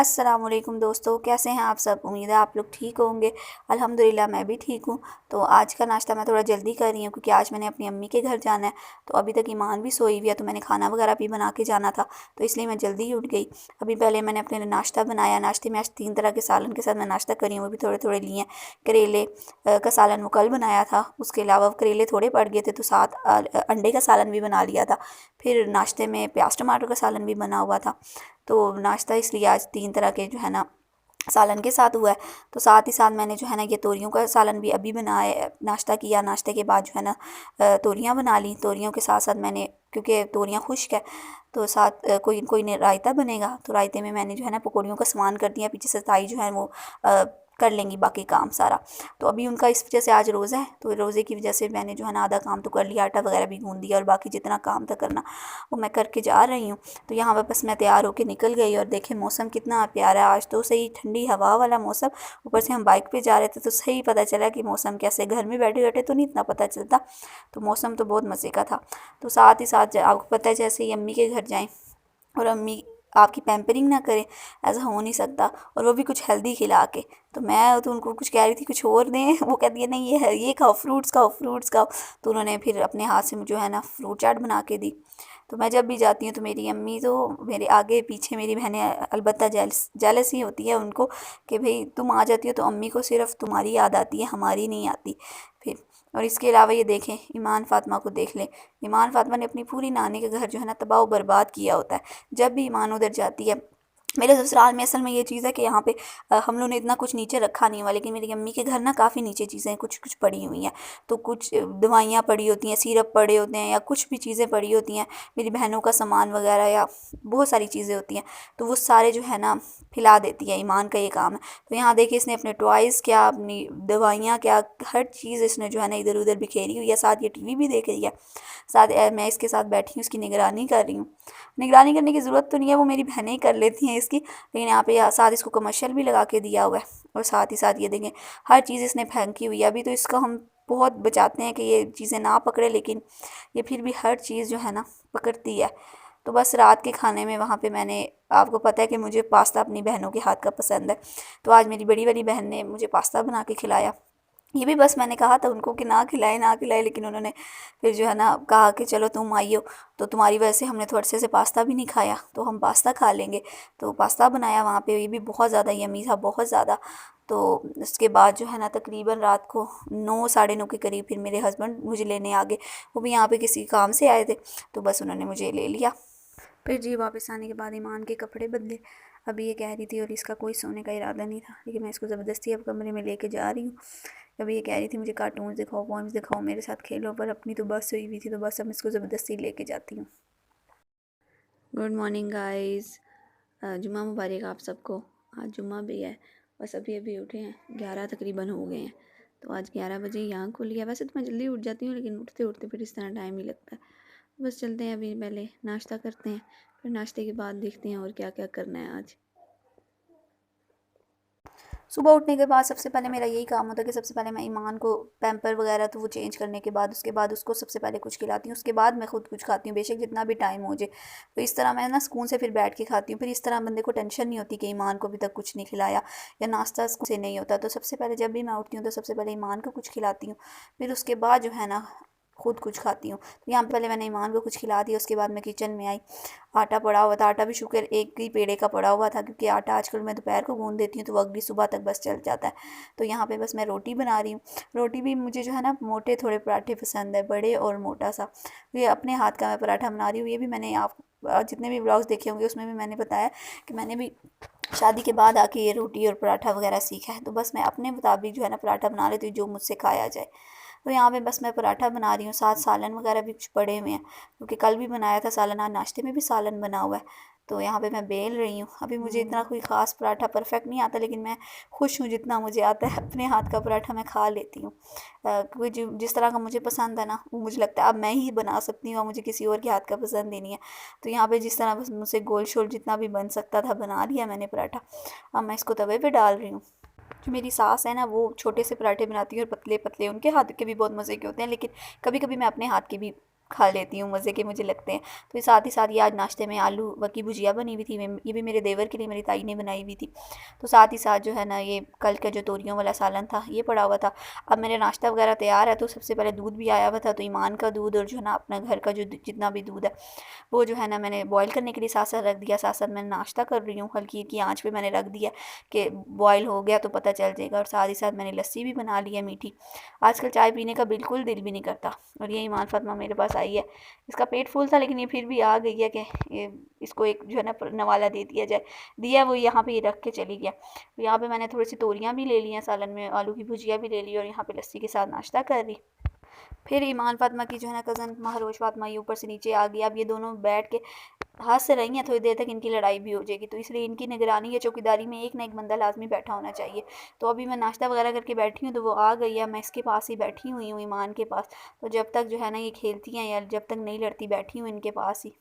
अस्सलामुअलैकुम दोस्तों, कैसे हैं आप सब। उम्मीद है आप लोग ठीक होंगे। अल्हम्दुलिल्लाह मैं भी ठीक हूँ। तो आज का नाश्ता मैं थोड़ा जल्दी कर रही हूँ क्योंकि आज मैंने अपनी अम्मी के घर जाना है। तो अभी तक ईमान भी सोई हुई है, तो मैंने खाना वगैरह भी बना के जाना था, तो इसलिए मैं जल्दी ही उठ गई। अभी पहले मैंने अपने लिए नाश्ता बनाया। नाश्ते में आज 3 तरह के सालन के साथ मैं नाश्ता करी हूँ, वो भी थोड़े थोड़े लिए हैं। करेले का सालन वो कल बनाया था, उसके अलावा करेले थोड़े पड़ गए थे तो साथ अंडे का सालन भी बना लिया था। फिर नाश्ते में प्याज टमाटर का सालन भी बना हुआ था। तो नाश्ता इसलिए आज 3 तरह के जो है ना सालन के साथ हुआ है। तो साथ ही साथ मैंने जो है ना ये तोरियों का सालन भी अभी बनाया, नाश्ता किया। नाश्ते के बाद जो है ना तोरियां बना ली। तोरियों के साथ साथ मैंने, क्योंकि तोरियां खुश्क है, तो साथ कोई कोई ने रायता बनेगा, तो रायते में मैंने जो है ना पकौड़ियों का सामान कर दिया। पीछे से ताई जो है वो कर लेंगी बाकी काम सारा। तो अभी उनका इस वजह से आज रोज़ा है, तो रोज़े की वजह से मैंने जो है ना आधा काम तो कर लिया, आटा वगैरह भी गूंद दिया और बाकी जितना काम था करना वो मैं करके जा रही हूँ। तो यहाँ पर बस मैं तैयार होकर निकल गई और देखें मौसम कितना प्यारा है आज, तो सही ठंडी हवा वाला मौसम। ऊपर से हम बाइक पे जा रहे थे तो सही पता चला कि मौसम कैसे, घर में बैठे बैठे तो नहीं इतना पता चलता। तो मौसम तो बहुत मज़े का था। तो साथ ही साथ आपको पता है जैसे ही अम्मी के घर जाएँ और अम्मी आपकी पैम्परिंग ना करें, ऐसा हो नहीं सकता, और वो भी कुछ हेल्दी खिला के। तो मैं तो उनको कुछ कह रही थी कुछ और दें, वो कहती है नहीं ये खाओ, फ्रूट्स खाओ, फ्रूट्स खाओ। तो उन्होंने फिर अपने हाथ से मुझे जो है ना फ्रूट चाट बना के दी। तो मैं जब भी जाती हूँ तो मेरी अम्मी तो मेरे आगे पीछे, मेरी बहनें अलबत्ता जेलस ही होती है उनको कि भाई तुम आ जाती हो तो अम्मी को सिर्फ तुम्हारी याद आती है, हमारी नहीं आती फिर। और इसके अलावा ये देखें, ईमान फ़ातिमा को देख लें। ईमान फ़ातिमा ने अपनी पूरी नानी के घर जो है ना तबाह व बर्बाद किया होता है। जब भी ईमान उधर जाती है, मेरे ससुराल में असल में ये चीज़ है कि यहाँ पे हम लोगों ने इतना कुछ नीचे रखा नहीं हुआ, लेकिन मेरी अम्मी के घर ना काफ़ी नीचे चीज़ें कुछ कुछ पड़ी हुई हैं। तो कुछ दवाइयाँ पड़ी होती हैं, सिरप पड़े होते हैं, या कुछ भी चीज़ें पड़ी होती हैं, मेरी बहनों का सामान वगैरह, या बहुत सारी चीज़ें होती हैं। तो वो सारे जो है ना फैला देती है, ईमान का ये काम है। तो यहाँ देखिए इसने अपने टॉयज़ क्या, अपनी दवाइयाँ क्या, हर चीज़ इसने जो है ना इधर उधर बिखेरी हुई है। साथ ये टीवी भी देख रही है, साथ मैं इसके साथ बैठी हूँ, उसकी निगरानी कर रही हूँ। निगरानी करने की ज़रूरत तो नहीं है, वो मेरी बहनें ही कर लेती हैं इसकी, लेकिन यहाँ पे साथ इसको कमर्शियल भी लगा के दिया हुआ है। और साथ ही साथ ये देखें हर चीज़ इसने फेंकी हुई है। अभी तो इसका हम बहुत बचाते हैं कि ये चीज़ें ना पकड़े, लेकिन ये फिर भी हर चीज़ जो है ना पकड़ती है। तो बस रात के खाने में वहाँ पे मैंने, आपको पता है कि मुझे पास्ता अपनी बहनों के हाथ का पसंद है, तो आज मेरी बड़ी वाली बहन ने मुझे पास्ता बना के खिलाया। ये भी बस मैंने कहा था उनको कि ना खिलाए ना खिलाए, लेकिन उन्होंने फिर जो है ना कहा कि चलो तुम आई हो, तो तुम्हारी वजह से हमने थोड़े से पास्ता भी नहीं खाया, तो हम पास्ता खा लेंगे। तो पास्ता बनाया वहाँ पे, ये भी बहुत ज़्यादा यम्मी था, बहुत ज़्यादा। तो उसके बाद जो है ना तकरीबन रात को 9 साढ़े 9 के करीब फिर मेरे हस्बैंड मुझे लेने आ गए। वो भी यहाँ पे किसी काम से आए थे, तो बस उन्होंने मुझे ले लिया। फिर जी वापस आने के बाद ईमान के कपड़े बदले। अभी ये कह रही थी, और इसका कोई सोने का इरादा नहीं था, लेकिन मैं इसको ज़बरदस्ती अब कमरे में लेके जा रही हूँ। अभी ये कह रही थी मुझे कार्टून्स दिखाओ, पोएम्स दिखाओ, मेरे साथ खेलो, पर अपनी तो बस हुई हुई थी, तो बस अब इसको ज़बरदस्ती लेके जाती हूँ। गुड मॉर्निंग गाइस, जुम्मा मुबारक आप सबको। आज जुम्मा भी है। बस अभी अभी उठे हैं, 11 तकरीबन हो गए हैं। तो आज 11 बजे ही आँख खुली है। वैसे तो मैं जल्दी उठ जाती हूँ, लेकिन उठते उठते फिर इस तरह टाइम ही लगता है। बस चलते हैं, अभी पहले नाश्ता करते हैं, फिर नाश्ते के बाद देखते हैं और क्या क्या करना है आज। सुबह उठने के बाद सबसे पहले मेरा यही काम होता है कि सबसे पहले मैं ईमान को पैम्पर वगैरह तो वो चेंज करने के बाद, उसके बाद उसको सबसे पहले कुछ खिलाती हूँ, उसके बाद मैं खुद कुछ खाती हूँ, बेशक जितना भी टाइम हो जाए। तो इस तरह मैं ना सुकून से फिर बैठ के खाती हूँ। फिर इस तरह बंदे को टेंशन नहीं होती कि ईमान को अभी तक कुछ नहीं खिलाया, या नाश्ता सुकून से नहीं होता। तो सबसे पहले जब भी मैं उठती हूँ तो सबसे पहले ईमान को कुछ खिलाती हूँ, फिर उसके बाद जो है ना खुद कुछ खाती हूँ। तो यहाँ पे पहले मैंने ईमान को कुछ खिला दिया, उसके बाद मैं किचन में आई। आटा पड़ा हुआ था, आटा भी शुक्र एक ही पेड़े का पड़ा हुआ था, क्योंकि आटा आजकल मैं दोपहर को गूंद देती हूँ तो वो अगली सुबह तक बस चल जाता है। तो यहाँ पे बस मैं रोटी बना रही हूँ। रोटी भी मुझे जो है ना मोटे थोड़े पराठे पसंद है, बड़े और मोटा सा। ये अपने हाथ का मैं पराठा बना रही हूँ। ये भी मैंने आप जितने भी ब्लॉग्स देखे होंगे उसमें भी मैंने बताया कि मैंने भी शादी के बाद आके ये रोटी और पराठा वगैरह सीखा है। तो बस मैं अपने मुताबिक जो है ना पराठा बना लेती हूँ, जो मुझसे खाया जाए। तो यहाँ पे बस मैं पराठा बना रही हूँ, साथ सालन वगैरह भी कुछ पड़े हुए हैं, क्योंकि कल भी बनाया था सालन, आज नाश्ते में भी सालन बना हुआ है। तो यहाँ पे मैं बेल रही हूँ। अभी मुझे इतना कोई ख़ास पराठा परफेक्ट नहीं आता, लेकिन मैं खुश हूँ जितना मुझे आता है। अपने हाथ का पराठा मैं खा लेती हूँ, क्योंकि जिस तरह का मुझे पसंद है ना, वो मुझे लगता है अब मैं ही बना सकती हूँ, और मुझे किसी और के हाथ का पसंद ही नहीं है। तो यहाँ पे जिस तरह बस मुझसे गोल शोल जितना भी बन सकता था बना लिया मैंने पराठा। अब मैं इसको तवे पे डाल रही हूँ। जो मेरी सास है ना, वो छोटे से पराठे बनाती है और पतले पतले, उनके हाथ के भी बहुत मज़े के होते हैं, लेकिन कभी कभी मैं अपने हाथ के भी खा लेती हूँ, मज़े के मुझे लगते हैं। तो साथ ही साथ ये आज नाश्ते में आलू की भुजिया बनी हुई थी, ये भी मेरे देवर के लिए मेरी ताई ने बनाई हुई थी। तो साथ ही साथ जो है ना, ये कल का जो तोरियों वाला सालन था ये पड़ा हुआ था। अब मेरे नाश्ता वगैरह तैयार है, तो सबसे पहले दूध भी आया हुआ था, तो ईमान का दूध और जो है ना अपना घर का जो जितना भी दूध है वो जो है ना मैंने बॉईल करने के लिए साथ साथ रख दिया। साथ साथ मैं नाश्ता कर रही हूँ, हल्की की आंच पे मैंने रख दिया कि बॉईल हो गया तो पता चल जाएगा। और साथ ही साथ मैंने लस्सी भी बना ली है मीठी। आजकल चाय पीने का बिल्कुल दिल भी नहीं करता। और ये ईमान फातिमा मेरे पास आई है, इसका पेट फुल था लेकिन ये फिर भी आ गई है कि ये इसको एक जो है ना नवाला दे दिया जाए। दिया वो यहाँ पे रख के चली गया। तो यहाँ पे मैंने थोड़ी सी तोरियाँ भी ले ली हैं सालन में, आलू की भुजिया भी ले ली और यहाँ पे लस्सी के साथ नाश्ता कर रही। फिर ईमान फातिमा की जो है ना कज़न महरोश फातिमा ये ऊपर से नीचे आ गई। अब ये दोनों बैठ के हंस रही हैं, थोड़ी देर तक इनकी लड़ाई भी हो जाएगी। तो इसलिए इनकी निगरानी या चौकीदारी में एक ना एक बंदा लाजमी बैठा होना चाहिए। तो अभी मैं नाश्ता वगैरह करके बैठी हूँ तो वो आ गई है, मैं इसके पास ही बैठी हुई हूँ ईमान के पास। तो जब तक जो है ना ये खेलती हैं या जब तक नहीं लड़ती बैठी हूँ इनके पास ही।